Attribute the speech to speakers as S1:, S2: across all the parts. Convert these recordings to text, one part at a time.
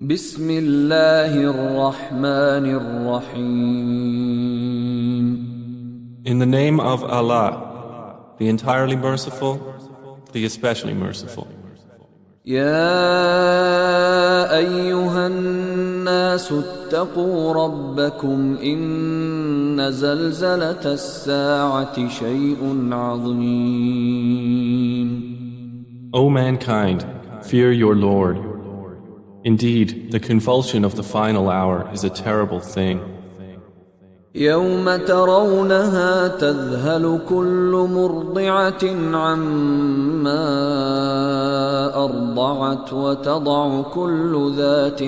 S1: بسم الله الرحمن الرحيم.
S2: In the name of Allah, the entirely merciful, the especially merciful.
S1: يا أيها الناس اتقوا ربكم إن زلزلة الساعة شيء عظيم.
S2: O mankind, fear your Lord. Indeed, the convulsion of the final hour is a terrible thing.
S1: يوم ترونها تذهل كل مرضعة عما أرضعت وتضع كل ذات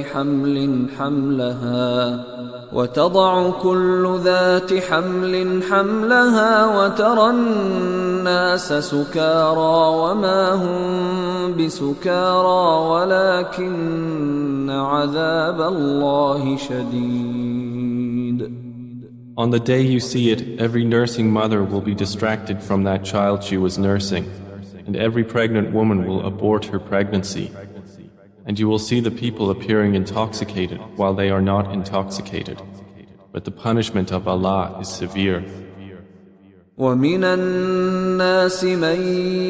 S1: حمل حملها وترى الناس سكارى وما هم بسكارى ولكن عذاب الله شديد.
S2: On the day you see it, every nursing mother will be distracted from that child she was nursing, and every pregnant woman will abort her pregnancy. And you will see the people appearing intoxicated while they are not intoxicated. But the punishment of Allah is severe.
S1: وَمِنَ النَّاسِ مَن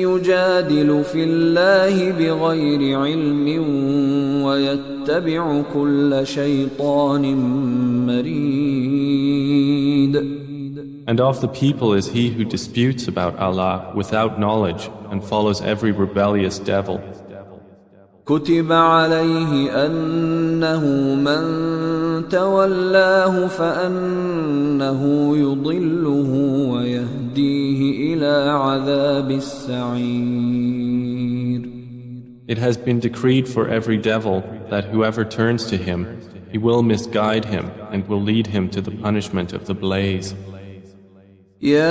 S1: يُجَادِلُ فِي اللَّهِ بِغَيْرِ عِلْمٍ وَيَتَّبِعُ كُلَّ شَيْطَانٍ مَرِيدٍ.
S2: And of the people is he who disputes about Allah without knowledge and follows every rebellious devil.
S1: كتب عليه أنه من تولاه فأنه يضله ويهديه إلى عذاب السعير.
S2: It has been decreed for every devil that whoever turns to him, he will misguide him and will lead him to the punishment of the blaze.
S1: يا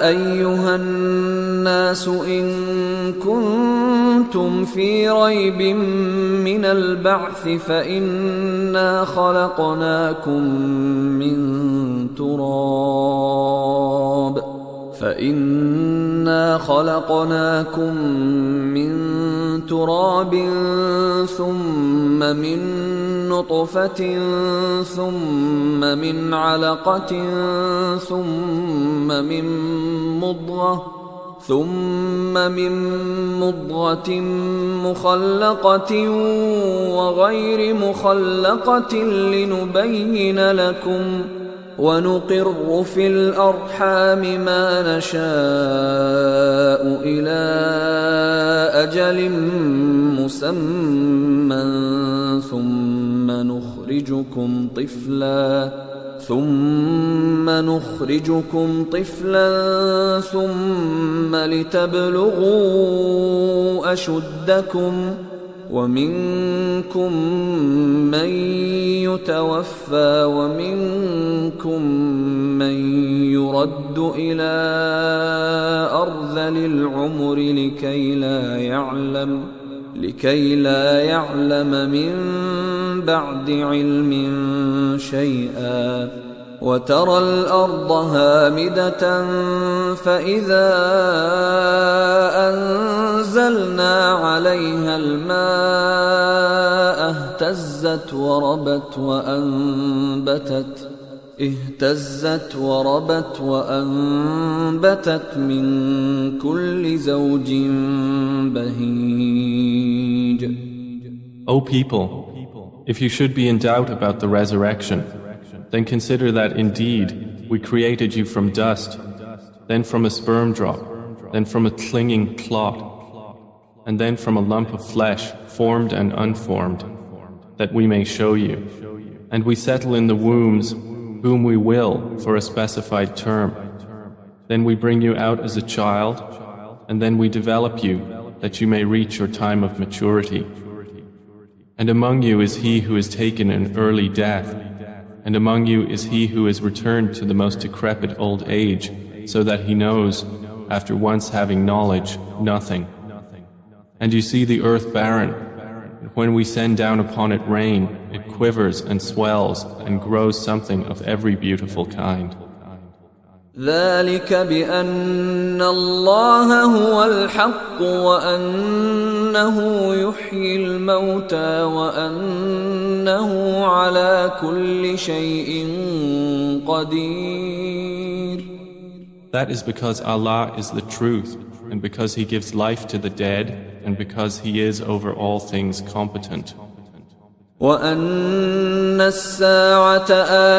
S1: أيها الناس إن كنتم في ريب من البعث فإنا خلقناكم من تراب ثم من نطفة ثم من علقة ثم من مضغة مخلقة وغير مخلقة لنبين لكم ونقر في الأرحام ما نشاء إلى أجل مسمى ثم نخرجكم طفلا ثم لتبلغوا أشدكم ومنكم من يتوفى ومنكم من يرد إلى أرذل العمر لكي لا يعلم من بعد علم شيئا وترى الأرض هامدة فإذا أنزلنا عليها الماء اهتزت وربت من كل زوج بهيج.
S2: O people, if you should be in doubt about the resurrection, then consider that indeed we created you from dust, then from a sperm drop, then from a clinging clot, and then from a lump of flesh, formed and unformed, that we may show you. And we settle in the wombs whom we will for a specified term. Then we bring you out as a child, and then we develop you that you may reach your time of maturity. And among you is he who is taken an early death, and among you is he who is returned to the most decrepit old age, so that he knows, after once having knowledge, nothing. And you see the earth barren, and when we send down upon it rain, it quivers and swells and grows something of every beautiful kind.
S1: ذلك بأن الله هو الحق وأنه يحيي الموتى وأنه على كل شيء قدير.
S2: That is because Allah is the truth, and because He gives life to the dead, and because He is over all things competent.
S1: وأن الساعة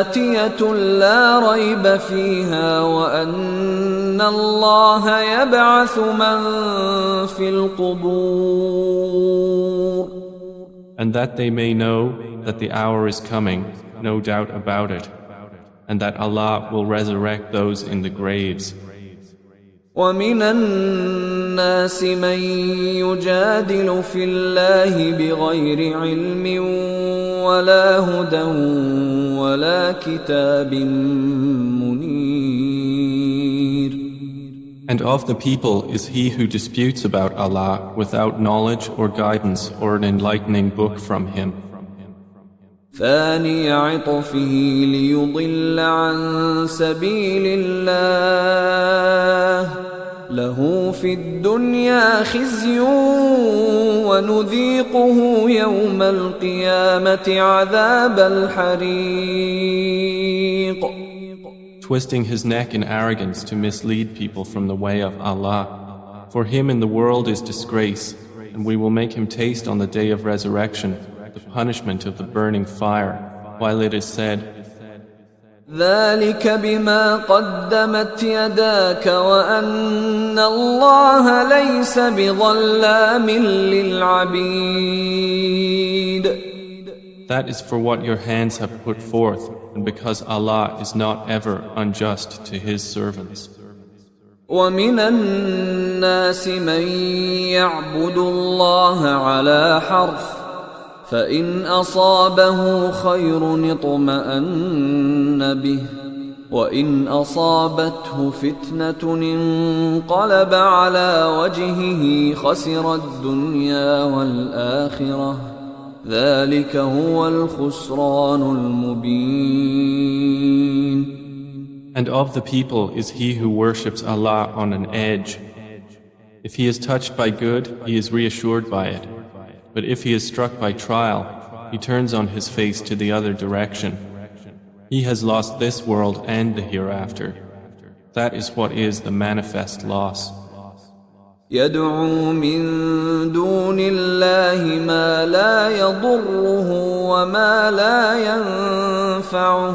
S1: آتية لا ريب فيها وأن الله يبعث من في القبور.
S2: And that they may know that the hour is coming, no doubt about it, and that Allah will resurrect those in the graves.
S1: ومن الناس من يجادل في الله بغير علم ولا هدى ولا كتاب منير.
S2: And of the people is he who disputes about Allah without knowledge or guidance or an enlightening book from Him.
S1: ثاني عطفه ليضل عن سبيل الله له في الدنيا خزي ونذيقه يوم القيامة عذاب الحريق.
S2: Twisting his neck in arrogance to mislead people from the way of Allah. For him in the world is disgrace, and we will make him taste on the day of resurrection the punishment of the burning fire, while it is said,
S1: ذلك بما قدمت يداك وأن الله ليس بظلام للعبيد.
S2: That is for what your hands have put forth, and because Allah is not ever unjust to His servants.
S1: ومن الناس من يعبد الله على حرف فإن أصابه خير اطمأن به وإن أصابته فتنة انقلب على وجهه خسر الدنيا والآخرة ذلك هو الخسران المبين.
S2: And of the people is he who worships Allah on an edge. If he is touched by good, he is reassured by it. But if he is struck by trial, he turns on his face to the other direction. He has lost this world and the hereafter. That is what is the manifest loss.
S1: يدعو من دون الله ما لا يضره وما لا ينفعه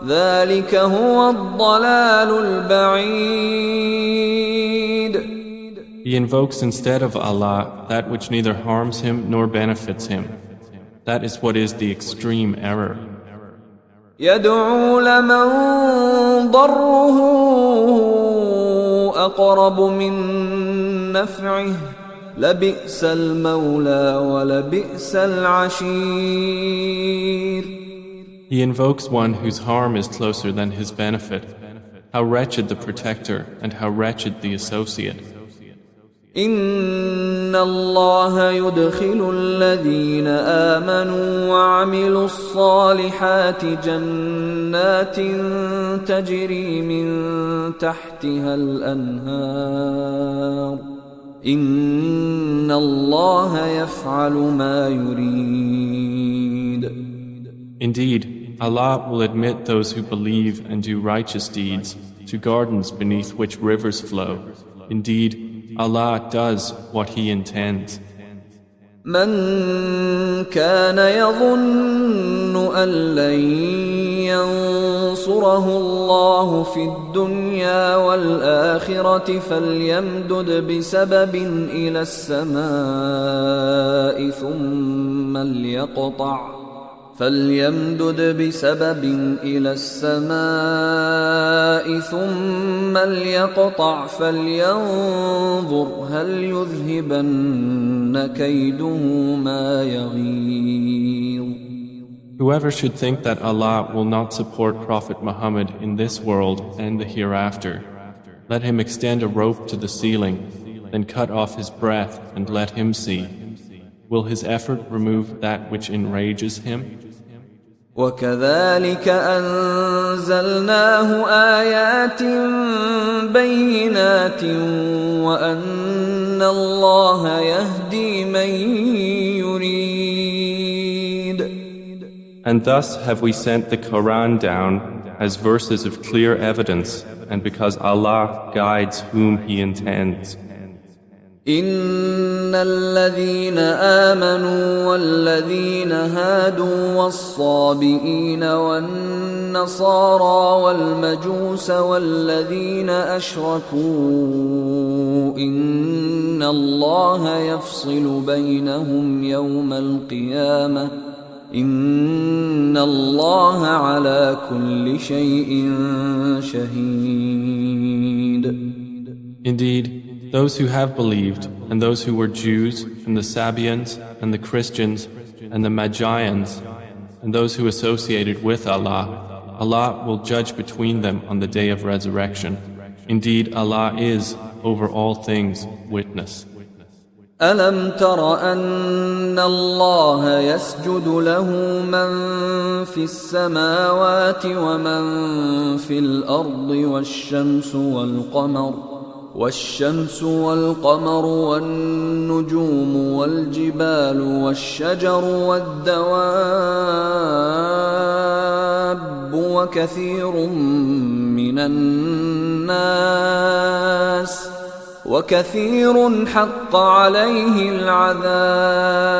S1: ذلك هو الضلال البعيد.
S2: He invokes instead of Allah that which neither harms him nor benefits him. That is what is the extreme error.
S1: يدعو لمن ضره أقرب من نفعه لبئس المولى ولبئس العشير.
S2: He invokes one whose harm is closer than his benefit. How wretched the protector and how wretched the associate.
S1: إن الله يدخل الذين آمنوا وعملوا الصالحات جنات تجري من تحتها الأنهار إن الله يفعل ما يريد.
S2: Indeed, Allah will admit those who believe and do righteous deeds to gardens beneath which rivers flow. Indeed, Allah does what He intends.
S1: من كان يظن أن لن ينصره الله في الدنيا والآخرة فليمدد بسبب إلى السماء ثم ليقطع فلينظر هل يذهبن كيده ما يغيظ.
S2: Whoever should think that Allah will not support Prophet Muhammad in this world and the hereafter, let him extend a rope to the ceiling, then cut off his breath and let him see. Will his effort remove that which enrages him?
S1: وكذلك أنزلناه آيات بينات وأن الله يهدي من يريد.
S2: And thus have we sent the Quran down as verses of clear evidence, and because Allah guides whom He intends.
S1: إن الذين آمنوا والذين هادوا والصابئين والنصارى والمجوس والذين أشركوا إن الله يفصل بينهم يوم القيامة إن الله على كل شيء شهيد.
S2: Indeed, those who have believed, and those who were Jews, and the Sabians, and the Christians, and the Magians, and those who associated with Allah, Allah will judge between them on the day of resurrection. Indeed, Allah is, over all things, witness.
S1: ألم تر أن الله يسجد له من في السماوات ومن في الأرض والشمس والقمر والنجوم والجبال والشجر والدواب وكثير حق عليه العذاب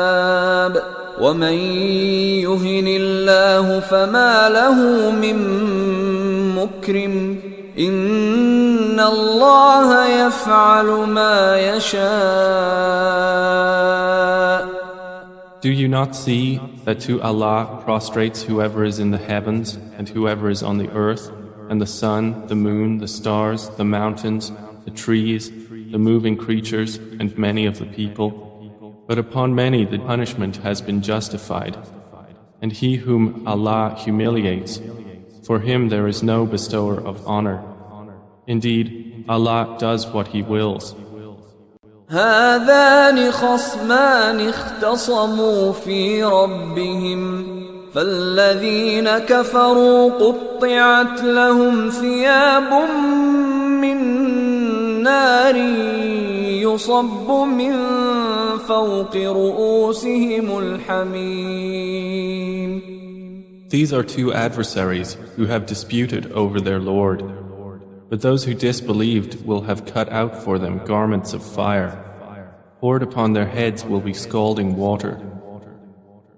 S1: ومن يهن الله فما له من مكرم إن الله يفعل ما يشاء.
S2: Do you not see that to Allah prostrates whoever is in the heavens and whoever is on the earth, and the sun, the moon, the stars, the mountains, the trees, the moving creatures, and many of the people? But upon many the punishment has been justified. And he whom Allah humiliates, for him there is no bestower of honor. Indeed, Allah does what He wills.
S1: هذان خصمان اختصموا في ربهم فالذين كفروا قطعت لهم ثياب من نار يصب من فوق رؤوسهم الحميم.
S2: These are two adversaries who have disputed over their Lord. But those who disbelieved will have cut out for them garments of fire. Poured upon their heads will be scalding water.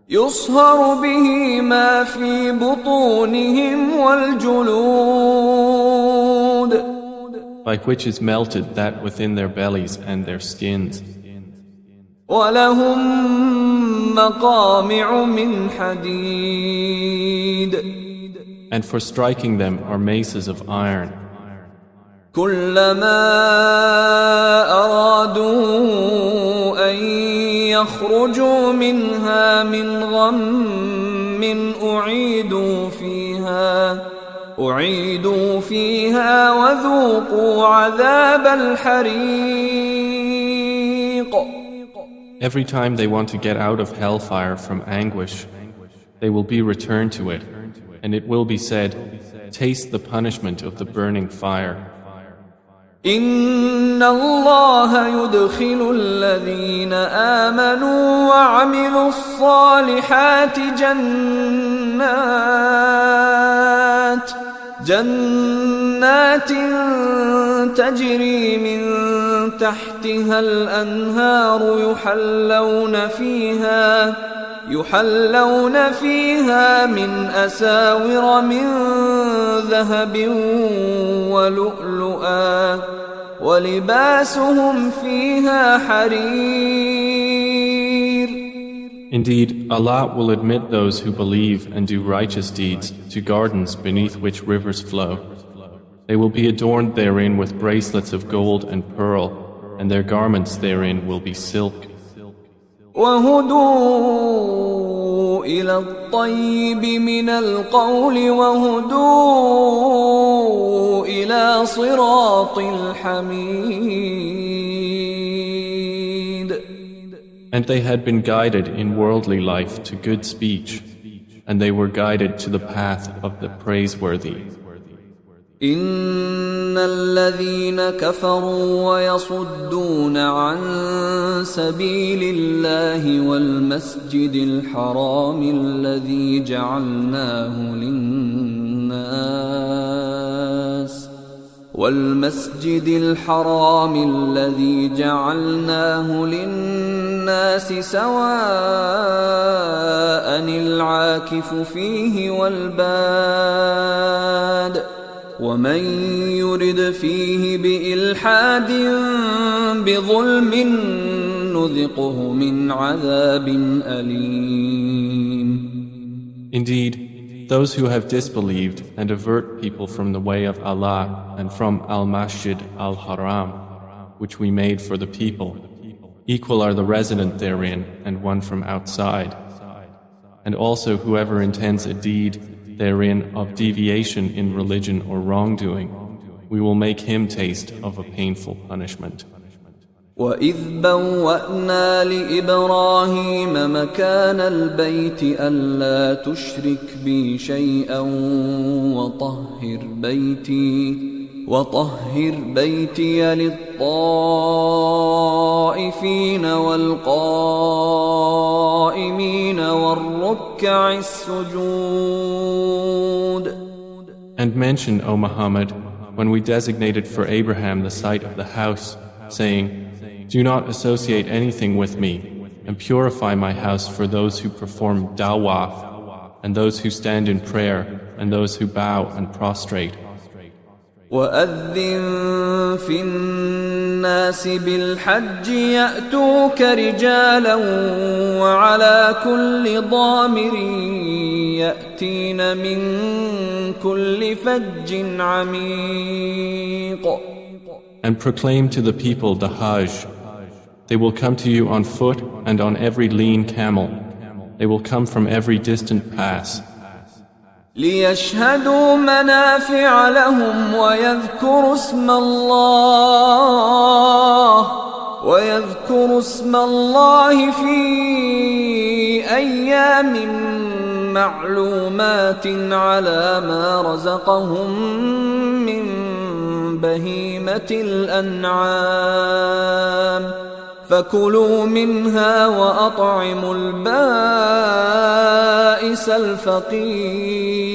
S1: يصهر به ما في بطونهم والجلود.
S2: By which is melted that within their bellies and their skins.
S1: ولهم مقامع من حديد.
S2: And for striking them are maces of iron.
S1: كلما أرادوا أن يخرجوا منها من غم أعيدوا فيها وذوقوا عذاب الحريق.
S2: Every time they want to get out of hellfire from anguish, they will be returned to it, and it will be said, taste the punishment of the burning fire.
S1: إن الله يدخل الذين آمنوا وعملوا الصالحات جنات تجري من تحتها الأنهار يحلون فيها من أساور من ذهب ولؤلؤا ولباسهم فيها حرير.
S2: Indeed, Allah will admit those who believe and do righteous deeds to gardens beneath which rivers flow. They will be adorned therein with bracelets of gold and pearl, and their garments therein will be silk.
S1: وهدوا إلى الطيب من القول وهدوا إلى صراط الحميد.
S2: And they had been guided in worldly life to good speech, and they were guided to the path of the praiseworthy.
S1: إن الذين كفروا ويصدون عن سبيل الله والمسجد الحرام الذي جعلناه للناس سواء العاكف فيه والباد ومن يرد فيه بإلحاد بظلم نذقه من عذاب أليم.
S2: Indeed, those who have disbelieved and avert people from the way of Allah and from Al-Masjid Al-Haram, which we made for the people, equal are the resident therein and one from outside. And also whoever intends a deed therein of deviation in religion or wrongdoing, we will make him taste of a painful punishment.
S1: وَإِذْ بَوَّأْنَا لِإِبْرَاهِيمَ مَكَانَ الْبَيْتِ أَلَّا تُشْرِكْ بِي شَيْئًا وَطَهِّرْ بَيْتِيَ لِلطَّائِفِينَ وَالْقَائِمِينَ وَالرُّكَّعِ السُّجُودِ.
S2: And mention, O Muhammad, when we designated for Abraham the site of the house, saying, do not associate anything with me, and purify my house for those who perform dawaf, and those who stand in prayer, and those who bow and prostrate.
S1: وَأَذِّن فِي النَّاسِ بِالْحَجِّ يَأْتُوكَ رِجَالًا وَعَلَى كُلِّ ضَامِرٍ يَأْتِينَ مِنْ كُلِّ فَجٍّ عَمِيقٍ.
S2: And proclaim to the people the Hajj. They will come to you on foot and on every lean camel. They will come from every distant pass.
S1: لِيَشْهَدُوا مَنَافِعَ لَهُمْ وَيَذْكُرُوا اسْمَ اللَّهِ فِي أَيَّامٍ مَّعْلُومَاتٍ عَلَى مَا رَزَقَهُم مِّن بهيمة الأنعام فكلوا منها وأطعموا البائس الفقير.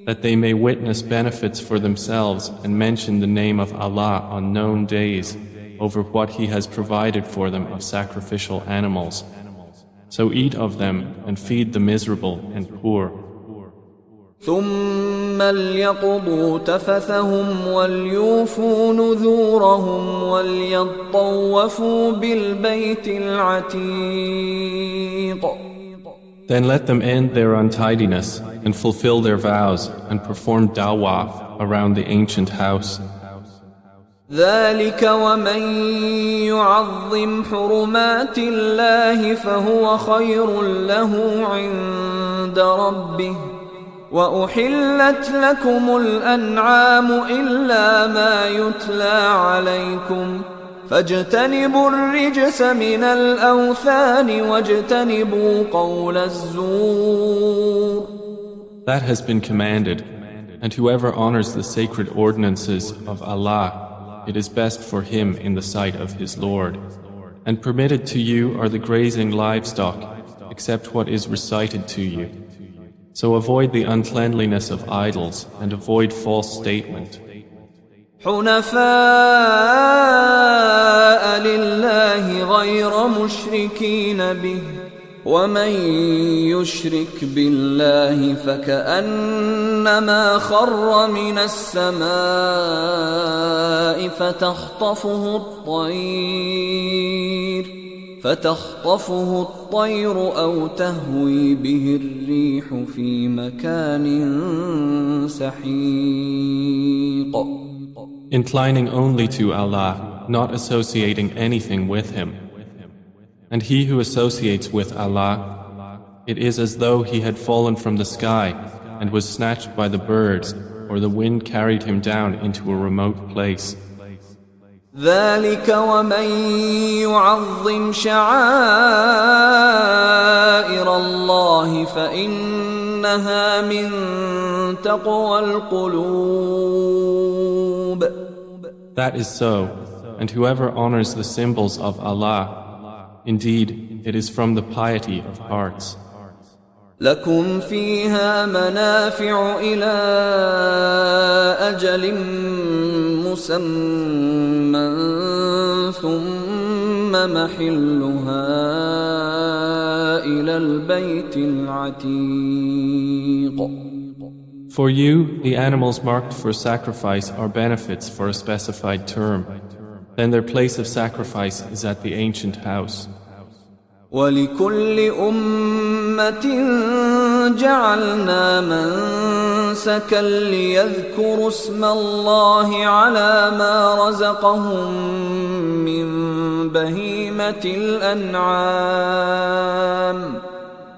S2: That they may witness benefits for themselves and mention the name of Allah on known days over what He has provided for them of sacrificial animals. So eat of them and feed the miserable and poor.
S1: ثم ليقضوا تفثهم وليوفوا نذورهم وليطوفوا بالبيت العتيق.
S2: Then let them end their untidiness and fulfill their vows and perform dawaf around the ancient house.
S1: ذلك ومن يعظم حرمات الله فهو خير له عند ربه وأحلت لكم الأنعام إلا ما يتلى عليكم فاجتنبوا الرجس من الأوثان واجتنبوا قول الزور.
S2: That has been commanded, and whoever honors the sacred ordinances of Allah, it is best for him in the sight of his Lord. And permitted to you are the grazing livestock, except what is recited to you. So avoid the uncleanliness of idols and avoid false statement.
S1: حنفاء لله غير مشركين به ومن يشرك بالله فكأنما خر من السماء فتخطفه الطير أو تهوي به الريح في مكان سحيق.
S2: Inclining only to Allah, not associating anything with Him. And he who associates with Allah, it is as though he had fallen from the sky and was snatched by the birds, or the wind carried him down into a remote place.
S1: ذلك ومن يعظم شعائر شعائر الله فإنها من تقوى القلوب.
S2: That is so, and whoever honors the symbols of Allah, indeed, it is from the piety of hearts.
S1: لكم فيها منافع إلى أجل مسمى ثم محلها إلى البيت العتيق.
S2: For you, the animals marked for sacrifice are benefits for a specified term. Then their place of sacrifice is at the ancient house.
S1: ولكل أمة جعلنا منسكا ليذكروا اسم الله على ما رزقهم من بهيمة الأنعام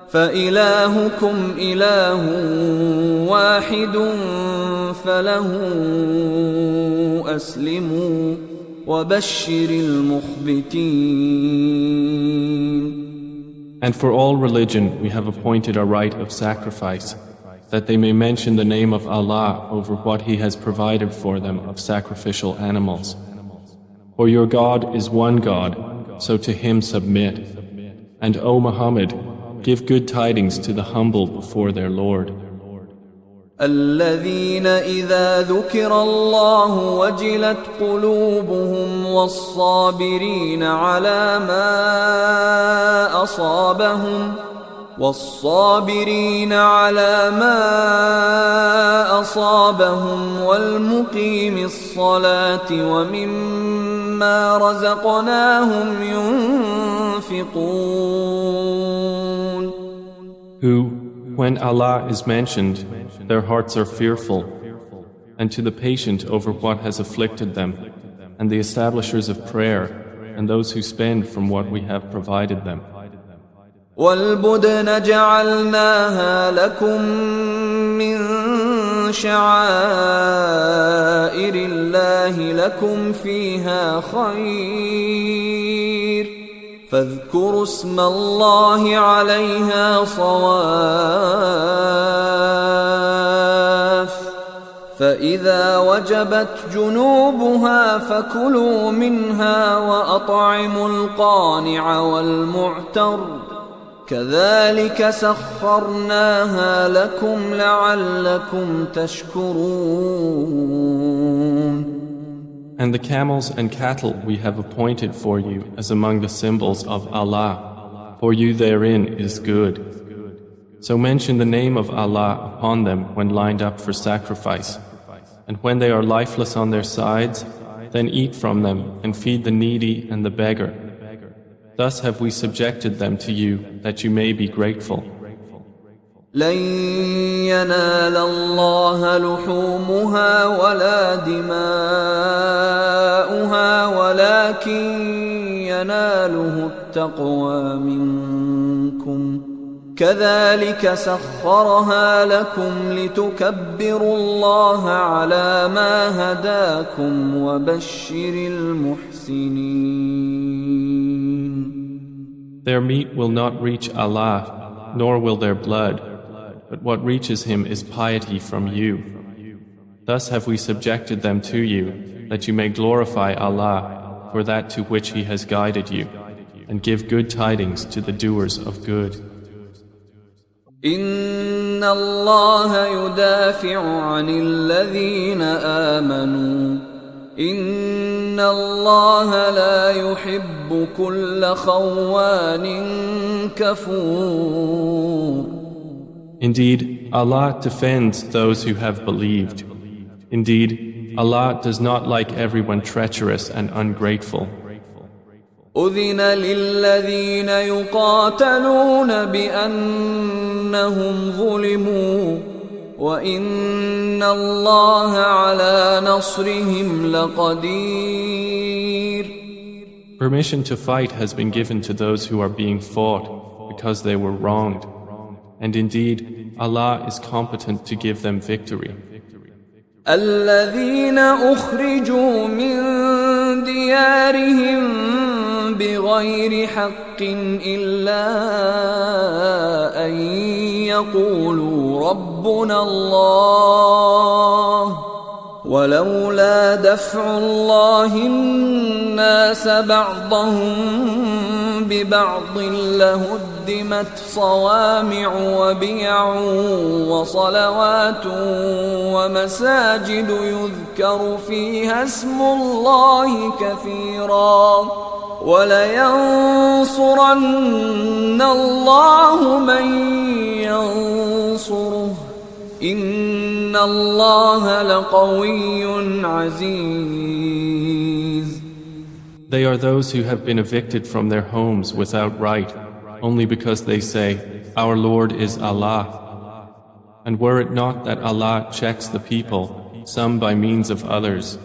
S1: فإلهكم إله واحد فله أسلموا وبشر المخبتين.
S2: And for all religion we have appointed a rite of sacrifice, that they may mention the name of Allah over what He has provided for them of sacrificial animals. For your God is one God, so to Him submit. And O Muhammad, give good tidings to the humble before their Lord.
S1: الذين إذا ذكر الله وجلت قلوبهم والصابرين على ما أصابهم والمقيم الصلاة ومما رزقناهم ينفقون.
S2: Who, when Allah is mentioned, their hearts are fearful, and to the patient over what has afflicted them, and the establishers of prayer, and those who spend from what we have provided them.
S1: وَالْبُدْنَ جَعَلْنَاهَا لَكُم مِّن شَعَائِرِ اللَّهِ لَكُمْ فِيهَا خَيْرٌ فاذكروا اسم الله عليها صواف فإذا وجبت جنوبها فكلوا منها وأطعموا القانع والمعتر كذلك سخرناها لكم لعلكم تشكرون.
S2: And the camels and cattle we have appointed for you as among the symbols of Allah. For you therein is good. So mention the name of Allah upon them when lined up for sacrifice. And when they are lifeless on their sides, then eat from them and feed the needy and the beggar. Thus have we subjected them to you that you may be grateful.
S1: لن ينال الله لحومها ولا دماؤها ولكن يناله التقوى منكم كذلك سخرها لكم لتكبروا الله على ما هداكم وبشر المحسنين.
S2: Their meat will not reach Allah, nor will their blood, but what reaches Him is piety from you. Thus have we subjected them to you, that you may glorify Allah for that to which He has guided you, and give good tidings to the doers of good.
S1: إن الله يدافع عن الذين آمنوا إن الله لا يحب كل خوان كفور.
S2: Indeed, Allah defends those who have believed. Indeed, Allah does not like everyone treacherous and ungrateful.
S1: أذن للذين يقاتلون بأنهم ظلموا وإن الله على نصرهم لقدير.
S2: Permission to fight has been given to those who are being fought because they were wronged. And indeed, Allah is competent to give them victory.
S1: الذين أخرجوا من ديارهم بغير حق إلا أن يقولوا ربنا الله ولولا دفع الله الناس بعضهم ببعض لهدمت صوامع وبيع وصلوات ومساجد يذكر فيها اسم الله كثيرا ولينصرن الله من ينصره إن الله لقوي عزيز.
S2: They are those who have been evicted from their homes without right, only because they say, Our Lord is Allah. And were it not that Allah checks the people, some by means of others,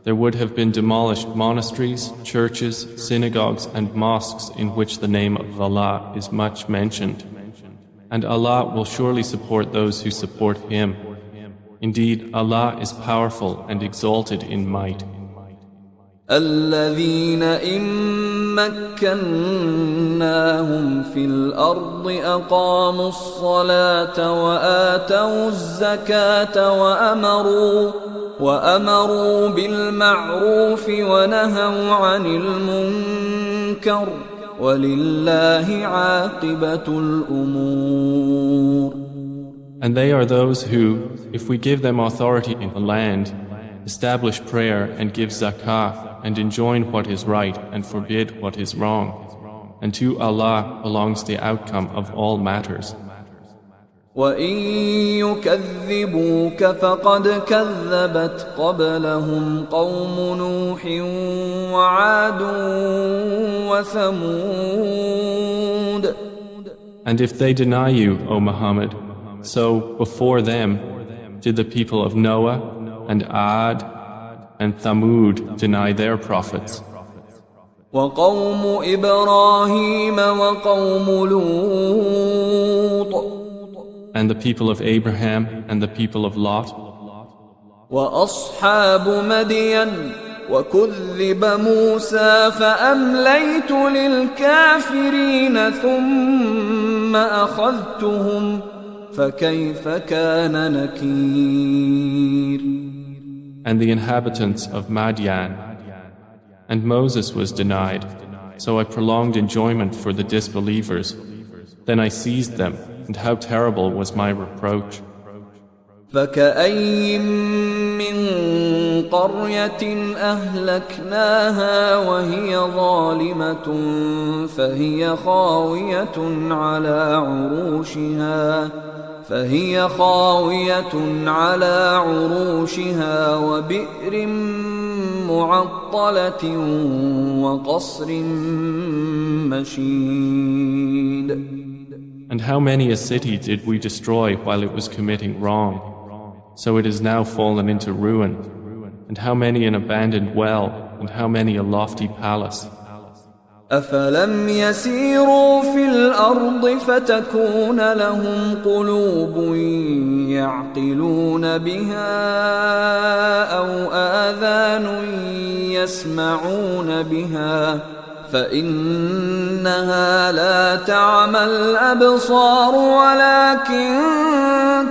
S2: there would have been demolished monasteries, churches, synagogues and mosques in which the name of Allah is much mentioned. And Allah will surely support those who support Him. Indeed, Allah is powerful and exalted in might.
S1: الذين إن مكناهم في الأرض أقاموا الصلاة وآتوا الزكاة وأمروا بالمعروف ونهوا عن المنكر ولله عاقبة الأمور.
S2: And they are those who, if we give them authority in the land, establish prayer and give zakah and enjoin what is right and forbid what is wrong. And to Allah belongs the outcome of all matters.
S1: وَإِن يُكَذِّبُوكَ فَقَدْ كَذَّبَتْ قَبْلَهُمْ قَوْمُ نُوحٍ وَعَادٌ وَثَمُودَ.
S2: And if they deny you, O Muhammad, so before them did the people of Noah and Ad and Thamud deny their prophets.
S1: وَقَوْمُ إِبْرَاهِيمَ وَقَوْمُ لُوطٍ.
S2: And the people of Abraham and the people of Lot.
S1: وَأَصْحَابُ مَدْيَنَ وَكُذِّبَ مُوسَى فَأَمْلَيْتُ لِلْكَافِرِينَ ثُمَّ أَخَذْتُهُمْ فَكَيْفَ كَانَ نَكِيرِ.
S2: And the inhabitants of Madian. And Moses was denied, so I prolonged enjoyment for the disbelievers. Then I seized them, and how terrible was my reproach.
S1: فَكَأَيٍّ مِّن قَرْيَةٍ أَهْلَكْنَاهَا وَهِيَ ظَالِمَةٌ فهي خاوية على عروشها وبئر معطلة وقصر مشيد.
S2: And how many a city did we destroy while it was committing wrong? So it is now fallen into ruin. And how many an abandoned well, and how many a lofty palace.
S1: أفلم يسيروا في الأرض فتكون لهم قلوب يعقلون بها أو آذان يسمعون بها فإنها لا تعمى الأبصار ولكن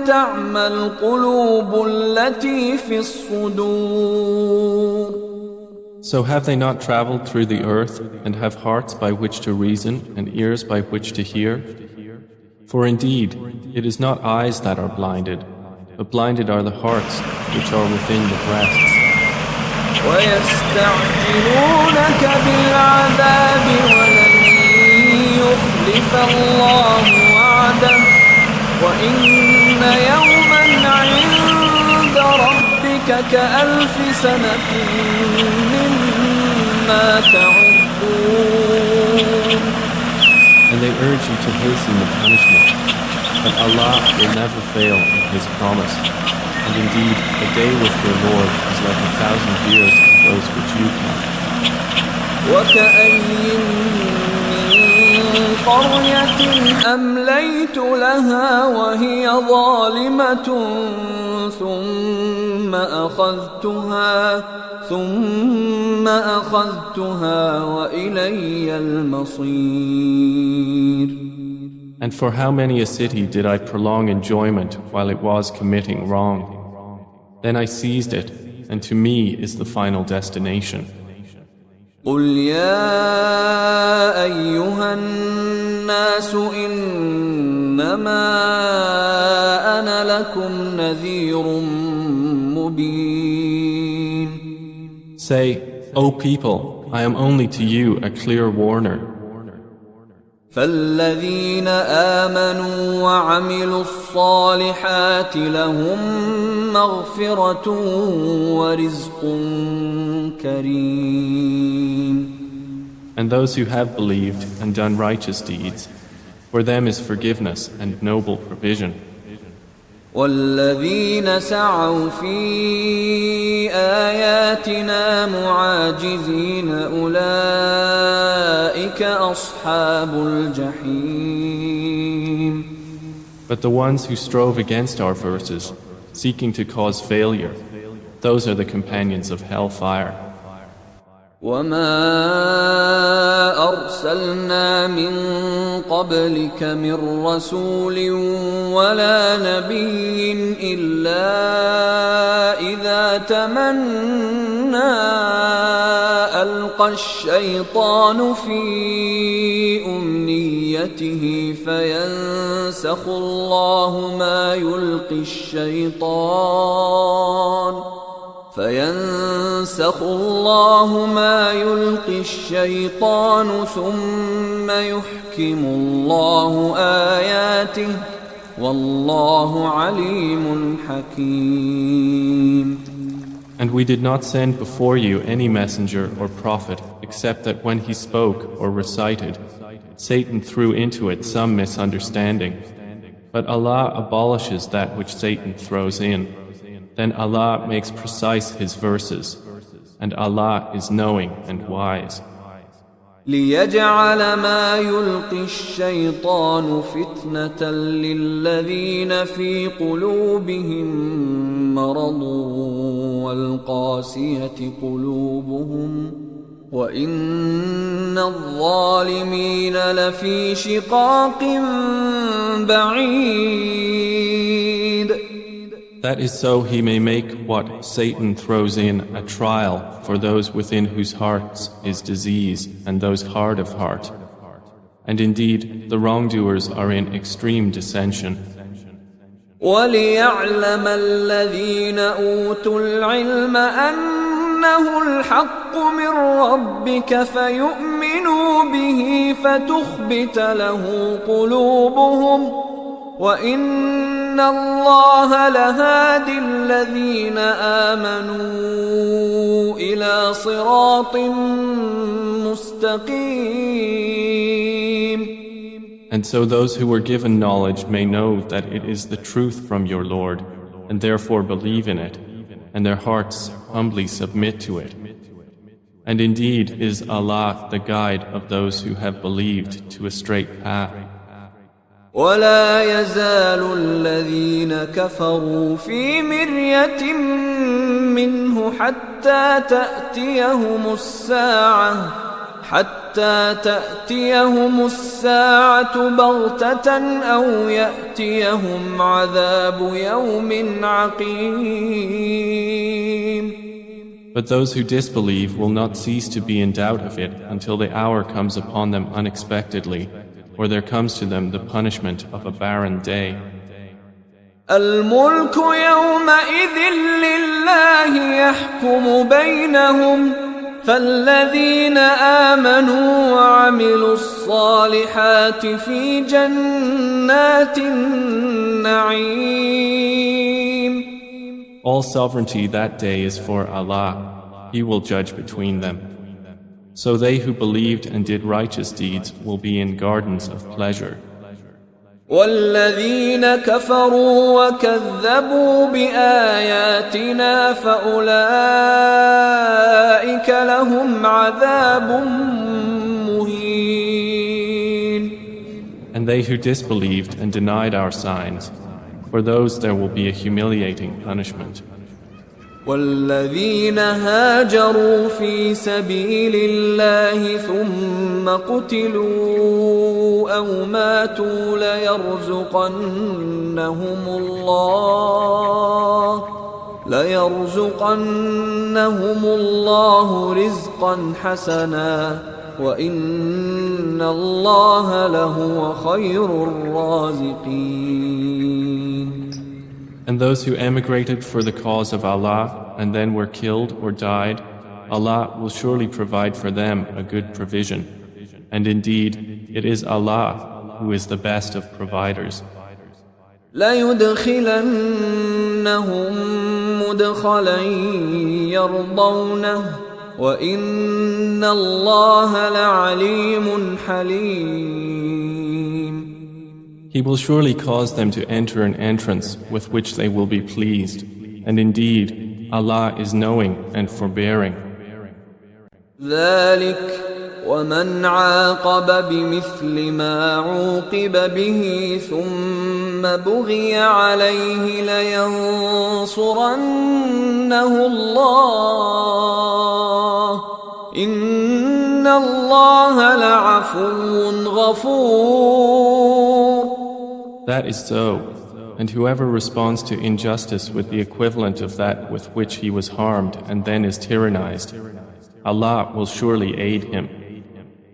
S1: تعمى القلوب التي في الصدور.
S2: So have they not traveled through the earth and have hearts by which to reason and ears by which to hear? For indeed, it is not eyes that are blinded, but blinded are the hearts which are within the breasts.
S1: وَيَسْتَعْجِلُونَكَ بِالْعَذَابِ وَلَن يُخْلِفَ اللَّهُ وَعْدَهُ وَإِنَّ يَوْمًا عِندَ رَبِّكَ كَأَلْفِ سَنَةٍ مِّمَّا تَعُدُّونَ.
S2: And they urge you to hasten the punishment, but Allah will never fail in His promise. And indeed, a day with your Lord is like 1,000 years of those which you count.
S1: وَكَأَيٍّن مِّن قَرْيَةٍ أَمْلَيْتُ لَهَا وَهِيَ ظَالِمَةٌ ثُمَّ أَخَذْتُهَا ثم أخذتها وإلي المصير.
S2: And for how many a city did I prolong enjoyment while it was committing wrong? Then I seized it, and to me is the final destination.
S1: قل يا أيها الناس إنما أنا لكم نذير مبين.
S2: Say, O people, I am only to you a clear warner.
S1: فالذين آمنوا وعملوا الصالحات لهم مغفرة ورزق كريم.
S2: And those who have believed and done righteous deeds, for them is forgiveness and noble provision.
S1: والذين سعوا في آياتنا معاجزين أولئك أصحاب الجحيم.
S2: But the ones who strove against our verses, seeking to cause failure, those are the companions of hellfire.
S1: وما أرسلنا من قبلك من رسول ولا نبي إلا إذا تمنى ألقى الشيطان في أمنيته فينسخ الله ما يلقي الشيطان ثم يحكم الله آياته والله عليم حكيم.
S2: And we did not send before you any messenger or prophet except that when he spoke or recited, Satan threw into it some misunderstanding. But Allah abolishes that which Satan throws in. Then Allah makes precise His verses, and Allah is knowing and wise.
S1: ليجعل ما يلقي الشيطان فتنة للذين في قلوبهم مرض والقاسية قلوبهم وإن الظالمين لفي شقاق بعيد.
S2: That is so he may make what Satan throws in a trial for those within whose hearts is disease and those hard of heart. And indeed, the wrongdoers are in extreme dissension.
S1: وَلِيَعْلَمَ الَّذِينَ أُوتُوا الْعِلْمَ أَنَّهُ الْحَقُّ مِنْ رَبِّكَ فَيُؤْمِنُوا بِهِ فَتُخْبِتَ لَهُ قُلُوبُهُمْ وَإِنَّ اللَّهَ لَهَادِي الَّذِينَ آمَنُوا إِلَى صِرَاطٍ مُسْتَقِيمٍ.
S2: And so those who were given knowledge may know that it is the truth from your Lord, and therefore believe in it, and their hearts humbly submit to it. And indeed is Allah the guide of those who have believed to a straight path.
S1: ولا يزال الذين كفروا في مرية منه حتى تأتيهم الساعة بغتة أو يأتيهم عذاب يوم عقيم.
S2: But those who disbelieve will not cease to be in doubt of it until the hour comes upon them unexpectedly, or there comes to them the punishment of a barren day.
S1: الملك يومئذ لله يحكم بينهم فالذين آمنوا وعملوا الصالحات في جنات النعيم.
S2: All sovereignty that day is for Allah. He will judge between them. So they who believed and did righteous deeds will be in gardens of pleasure.
S1: والذين كفروا وكذبوا بآياتنا فأولئك لهم عذاب مهين.
S2: And they who disbelieved and denied our signs, for those there will be a humiliating punishment.
S1: والذين هاجروا في سبيل الله ثم قتلوا أو ماتوا ليرزقنهم الله رزقا حسنا وإن الله لهو خير الرازقين.
S2: And those who emigrated for the cause of Allah and then were killed or died, Allah will surely provide for them a good provision. And indeed, it is Allah who is the best of providers.
S1: لَيُدْخِلَنَّهُمْ مُدْخَلًا يَرْضَوْنَهُ وَإِنَّ اللَّهَ لَعَلِيمٌ حَلِيمٌ.
S2: He will surely cause them to enter an entrance with which they will be pleased. And indeed, Allah is knowing and forbearing.
S1: ذلك ومن عاقب بمثل ما عوقب به ثم بغي عليه لينصرنه الله إن الله لعفو غفور.
S2: That is so. And whoever responds to injustice with the equivalent of that with which he was harmed and then is tyrannized, Allah will surely aid him.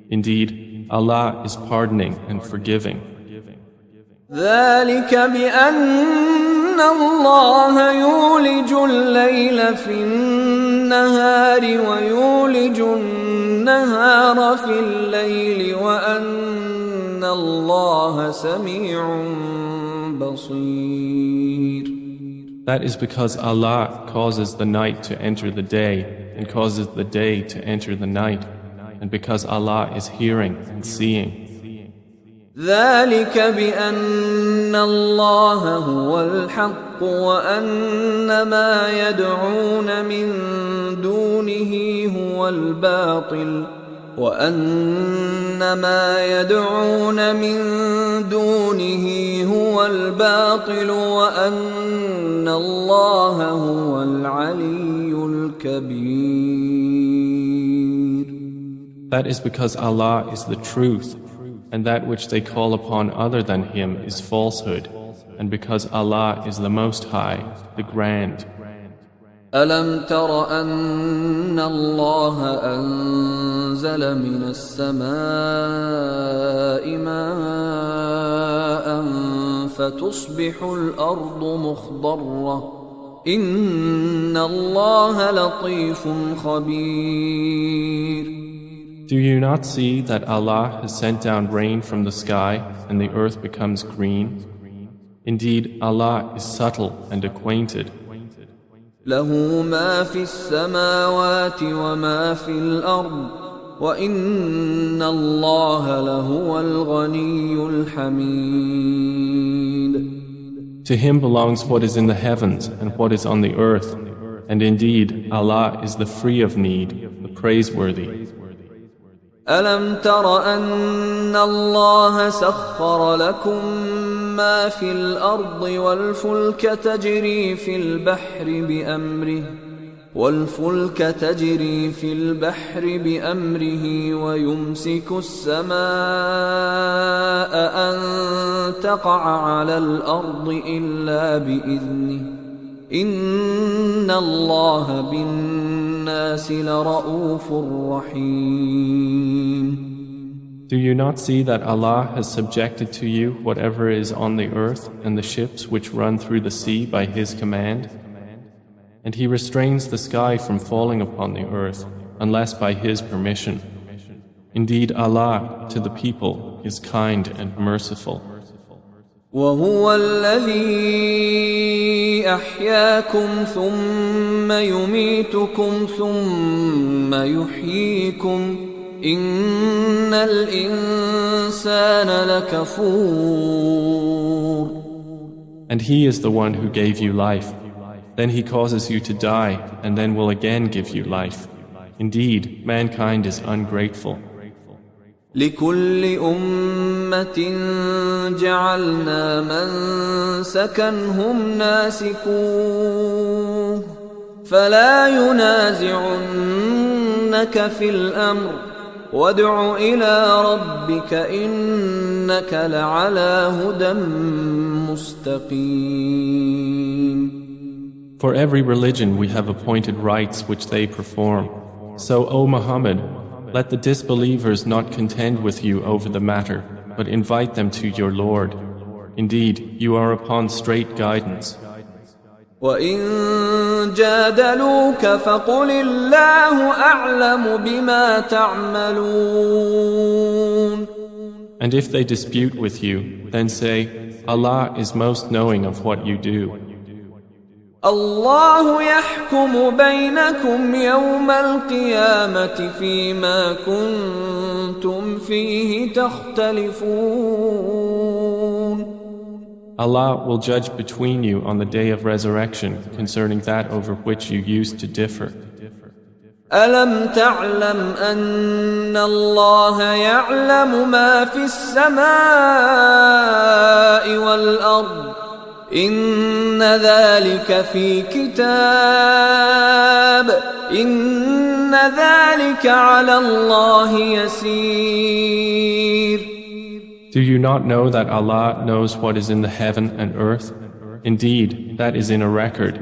S2: Indeed, Allah is pardoning and forgiving.
S1: ذلك بأن الله يولج الليل في النهار ويولج النهار في الليل وأن الله سميع بصير.
S2: That is because Allah causes the night to enter the day and causes the day to enter the night, and because Allah is hearing and seeing.
S1: ذلك بأن الله هو الحق وأن ما يدعون من دونه هو الباطل وأن ما يدعون من دونه هو الباطل وأن الله هو العلي الكبير.
S2: That is because Allah is the truth, and that which they call upon other than Him is falsehood, and because Allah is the Most High, the Grand.
S1: ألم تر أن الله أنزل من السماء ماء فتصبح الأرض مخضرة إن الله لطيف خبير.
S2: Do you not see that Allah has sent down rain from the sky and the earth becomes green? Indeed, Allah is subtle and acquainted.
S1: له ما في السماوات وما في الأرض وإن الله لهو الغني الحميد.
S2: To Him belongs what is in the heavens and what is on the earth, and indeed Allah is the free of need, the praiseworthy.
S1: ألم تر أن الله سخر لكم ما في الأرض والفلك تجري في البحر بأمره ويمسك السماء أن تقع على الأرض إلا بإذنه إن الله بالناس لرؤوف رحيم.
S2: Do you not see that Allah has subjected to you whatever is on the earth and the ships which run through the sea by His command? And He restrains the sky from falling upon the earth unless by His permission. Indeed, Allah to the people is kind and merciful.
S1: وهو الذي أحياكم ثم يميتكم ثم يحييكم إن الإنسان لكفور.
S2: And He is the one who gave you life. Then He causes you to die and then will again give you life. Indeed, mankind is ungrateful.
S1: لكل أمة جعلنا منسكا هم ناسكوه فلا ينازعنك في الأمر وادع إلى ربك إنك لعلى هدى مستقيم.
S2: For every religion we have appointed rites which they perform. So, O Muhammad, let the disbelievers not contend with you over the matter, but invite them to your Lord. Indeed, you are upon straight guidance.
S1: وَإِن جَادَلُوكَ فَقُلِ اللَّهُ أَعْلَمُ بِمَا تَعْمَلُونَ.
S2: And if they dispute with you, then say, Allah is most knowing of what you do.
S1: الله يحكم بينكم يوم القيامة فيما كنتم فيه تختلفون.
S2: Allah will judge between you on the day of resurrection concerning that over which you used to differ.
S1: ألم تعلم أن الله يعلم ما في السماء والأرض إن ذلك في كتاب إن ذلك على الله يسير.
S2: Do you not know that Allah knows what is in the heaven and earth? Indeed, that is in a record.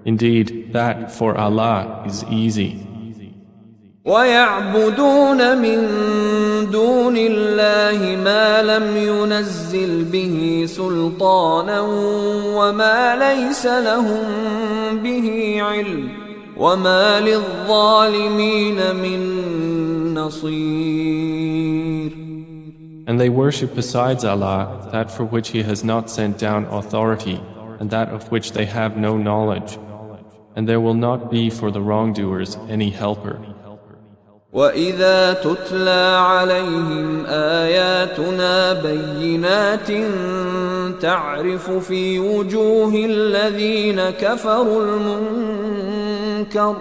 S2: Indeed, that for Allah is easy.
S1: وَيَعْبُدُونَ مِن دُونِ اللَّهِ مَا لَمْ يُنَزِّلْ بِهِ سُلْطَانًا وَمَا لَيْسَ لَهُم بِهِ عِلْمٌ وَمَا لِلظَّالِمِينَ مِن نَّصِيرٍ.
S2: And they worship besides Allah that for which He has not sent down authority and that of which they have no knowledge. And there will not be for the wrongdoers any helper.
S1: وَإِذَا تُتْلَى عَلَيْهِمْ آيَاتُنَا بَيِّنَاتٍ تَعْرِفُ فِي وُجُوهِ الَّذِينَ كَفَرُوا الْمُنكَرَ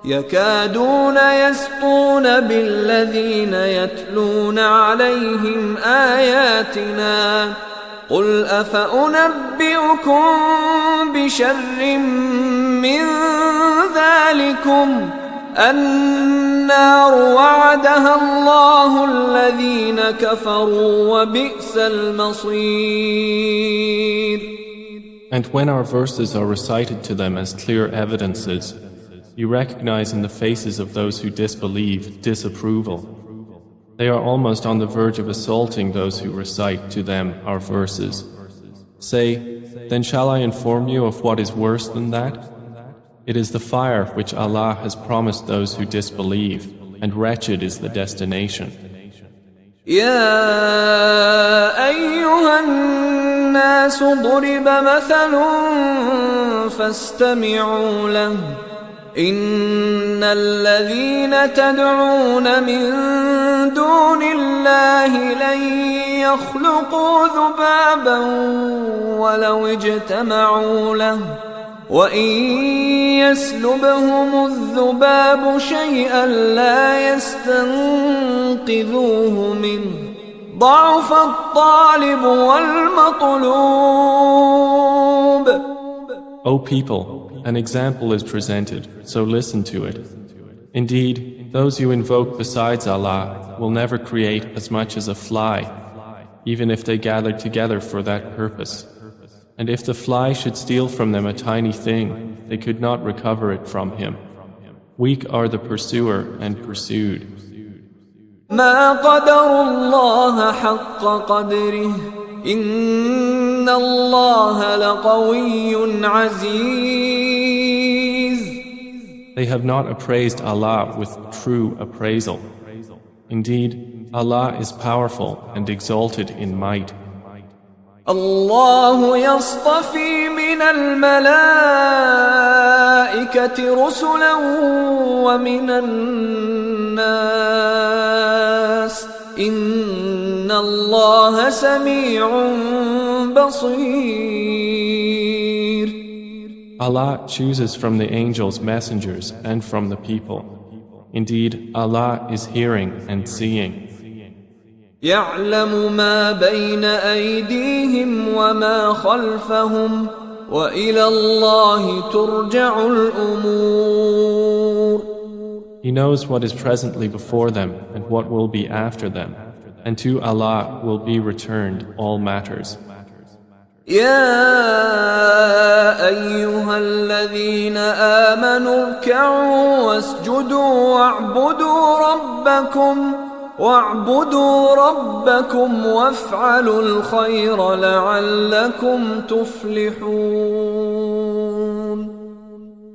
S1: يَكَادُونَ يَسْطُونَ بِالَّذِينَ يَتْلُونَ عَلَيْهِمْ آيَاتِنَا قُلْ أَفَأُنَبِّئُكُم بِشَرٍّ مِّن ذَلِكُمْ النار وعدها الله الذين كفروا وبئس المصير.
S2: And when our verses are recited to them as clear evidences, you recognize in the faces of those who disbelieve disapproval. They are almost on the verge of assaulting those who recite to them our verses. Say, then shall I inform you of what is worse than that? It is the fire which Allah has promised those who disbelieve, and wretched is the destination.
S1: يا أيها الناس ضرب مثل فاستمعوا له إن الذين تدعون من دون الله لن يخلقوا ذبابا ولو اجتمعوا له وإن يسلبهم الذباب شيئا لا يستنقذوه منه ضعف الطالب والمطلوب.
S2: O people, an example is presented, so listen to it. Indeed, those you invoke besides Allah will never create as much as a fly, even if they gather together for that purpose. And if the fly should steal from them a tiny thing, they could not recover it from him. Weak are the pursuer and pursued.
S1: ما قدر الله حق قدره إن الله لقوي عزيز.
S2: They have not appraised Allah with true appraisal. Indeed, Allah is powerful and exalted in might.
S1: الله يصطفي من الملائكة رسلا ومن الناس إن الله سميع بصير.
S2: Allah chooses from the angels messengers and from the people. Indeed, Allah is hearing and seeing.
S1: يعلم ما بين أيديهم وما خلفهم وإلى الله ترجع الأمور.
S2: He knows what is presently before them and what will be after them, and to Allah will be returned all matters.
S1: يا أيها الذين آمنوا اركعوا واسجدوا واعبدوا ربكم وافعلوا الخير لعلكم تفلحون.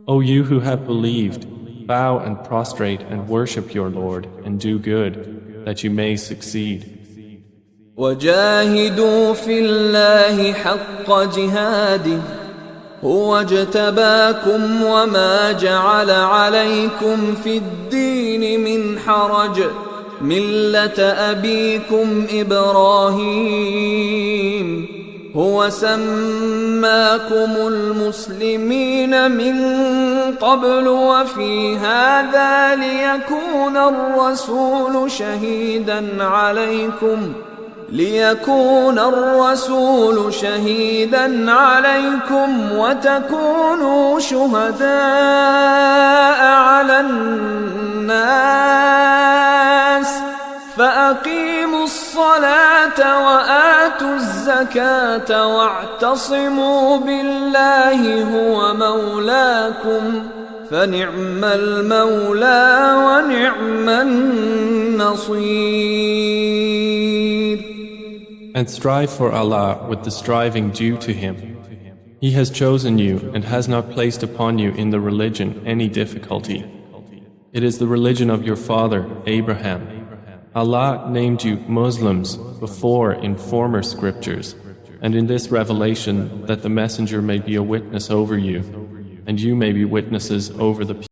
S2: O you who have believed, bow and prostrate and worship your Lord and do good, that you may succeed.
S1: وجاهدوا في الله حق جهاده هو اجتباكم وما جعل عليكم في الدين من حرج ملة أبيكم إبراهيم هو سماكم المسلمين من قبل وفي هذا ليكون الرسول شهيدا عليكم وتكونوا شهداء على الناس فأقيموا الصلاة وآتوا الزكاة واعتصموا بالله هو مولاكم فنعم المولى ونعم النصير.
S2: And strive for Allah with the striving due to Him. He has chosen you and has not placed upon you in the religion any difficulty. It is the religion of your father, Abraham. Allah named you Muslims before in former scriptures, and in this revelation that the Messenger may be a witness over you, and you may be witnesses over the people.